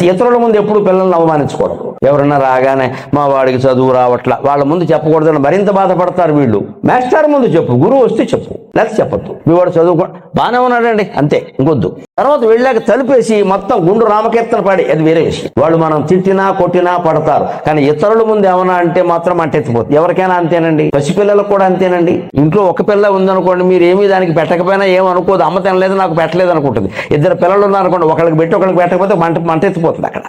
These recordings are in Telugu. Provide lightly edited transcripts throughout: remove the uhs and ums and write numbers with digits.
ఇతరుల ముందు ఎప్పుడు పిల్లల్ని అవమానించకూడదు. ఎవరన్నా రాగానే మా వాడికి చదువు రావట్లా వాళ్ళ ముందు చెప్పకూడదని మరింత బాధపడతారు వీళ్ళు. మాస్టర్ ముందు చెప్పు, గురువు వస్తే చెప్పు, లేకపోతే చెప్పద్దు. మీ వాడు చదువుకో బాగానే ఉన్నాడండి అంతే, ఇంకొద్దు. తర్వాత వెళ్ళాక తలుపేసి మొత్తం గుండు రామకీర్తన పాడి, అది వేరే విషయం. వాళ్ళు మనం తిట్టినా కొట్టినా పడతారు, కానీ ఇతరుల ముందు ఏమన్నా అంటే మాత్రం అంటెత్తిపోతుంది. ఎవరికైనా అంతేనండి, పసిపిల్లలకు కూడా అంతేనండి. ఇంట్లో ఒక పిల్ల ఉందనుకోండి, మీరు ఏమీ దానికి పెట్టకపోయినా ఏమనుకోదు, అమ్మ తినలేదు నాకు పెట్టలేదు అనుకుంటుంది. ఇద్దరు పిల్లలు ఉన్నారనుకోండి, ఒకరికి పెట్టి ఒకరికి పెట్టకపోతే మంటెత్తిపోతుంది అక్కడ.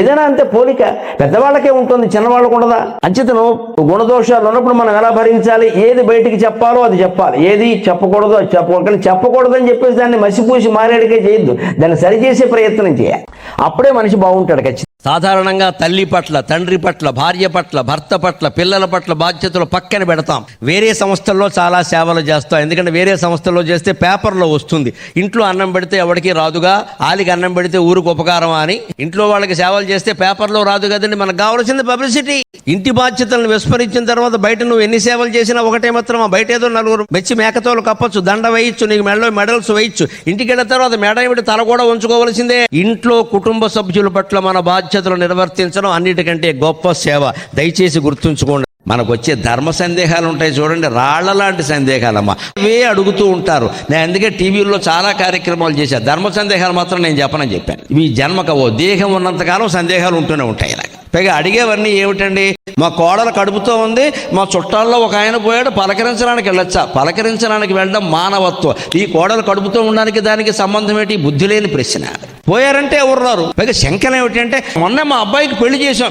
ఏదైనా అంతే, పోలిక పెద్దవాళ్ళకే ఉంటుంది, చిన్నవాళ్ళకు ఉండదా? అంచేతను గుణదోషాలు ఉన్నప్పుడు మనం ఎలా భరించాలి, ఏది బయటికి చెప్పాలో అది చెప్పాలి, ఏది చెప్పకూడదో అది చెప్పకూడదు. కానీ చెప్పకూడదు అని చెప్పేసి దాన్ని మసిపూసి మారేడికే చేయొద్దు, దాన్ని సరిచేసే ప్రయత్నం చేయాలి. అప్పుడే మనిషి బాగుంటాడు ఖచ్చితంగా. సాధారణంగా తల్లి పట్ల, తండ్రి పట్ల, భార్య పట్ల, భర్త పట్ల, పిల్లల పట్ల బాధ్యతలు పక్కన పెడతాం. వేరే సంస్థల్లో చాలా సేవలు చేస్తాం, ఎందుకంటే వేరే సంస్థల్లో చేస్తే పేపర్లో వస్తుంది. ఇంట్లో అన్నం పెడితే ఎవరికి రాదుగా, ఆలికి అన్నం పెడితే ఊరికి ఉపకారం అని ఇంట్లో వాళ్ళకి సేవలు చేస్తే పేపర్లో రాదు కదండి. మనకు కావాల్సింది పబ్లిసిటీ. ఇంటి బాధ్యతలను విస్మరించిన తర్వాత బయట నువ్వు ఎన్ని సేవలు చేసినా ఒకటే మాత్రం, బయట ఏదో నలుగురు మెచ్చి మేకతోలు కప్పచ్చు, దండ వేయచ్చు, నీకు మెడలో మెడల్స్ వేయచ్చు. ఇంటికి వెళ్ళిన తర్వాత మేడ ఏమిటి తల కూడా ఉంచుకోవాల్సిందే. ఇంట్లో కుటుంబ సభ్యుల పట్ల మన బాధ్యతలు నిర్వర్తించడం అన్నిటికంటే గొప్ప సేవ. దయచేసి గుర్తుంచుకోండి. మనకు వచ్చే ధర్మ సందేహాలు ఉంటాయి చూడండి, రాళ్ల లాంటి సందేహాలమ్మా, అవే అడుగుతూ ఉంటారు. నేను అందుకే టీవీల్లో చాలా కార్యక్రమాలు చేశాను. ధర్మ సందేహాలు మాత్రం నేను చెప్పనని చెప్పాను. ఇవి జన్మకవో, దేహం ఉన్నంతకాలం సందేహాలు ఉంటూనే ఉంటాయి. ఇలాగ పైగా అడిగేవన్నీ ఏమిటండి, మా కోడలు కడుపుతో ఉంది, మా చుట్టాల్లో ఒక ఆయన పోయాడు, పలకరించడానికి వెళ్ళొచ్చా? పలకరించడానికి వెళ్ళడం మానవత్వం. ఈ కోడలు కడుపుతో ఉండడానికి దానికి సంబంధం ఏంటి? బుద్ధి లేని ప్రశ్న. పోయారంటే ఎవరు రారు. పైగా శంకరం ఏమిటంటే, మొన్న మా అబ్బాయికి పెళ్లి చేసి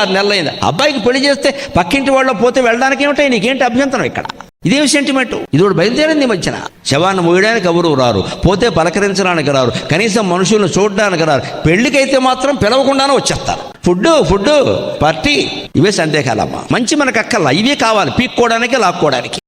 6 నెలలు అయింది. అబ్బాయికి పెళ్లి చేస్తే పక్కింటి వాళ్ళు పోతే వెళ్ళడానికి ఏమిటాయి, నీకేంటి అభ్యంతరం? ఇక్కడ ఇదేమి సెంటిమెంట్? ఇది కూడా బయలుదేరింది మధ్యన. శవాన్ని మోయడానికి ఎవరు రారు, పోతే పలకరించడానికి రారు, కనీసం మనుషులను చూడడానికి రారు. పెళ్లికైతే మాత్రం పిలవకుండానే వచ్చేస్తారు. ఫుడ్ పార్టీ, ఇవే సందేహాలమ్మా. మంచి మనకు అక్కర్లా, ఇవే కావాలి, పీక్కోవడానికి లాక్కోవడానికి.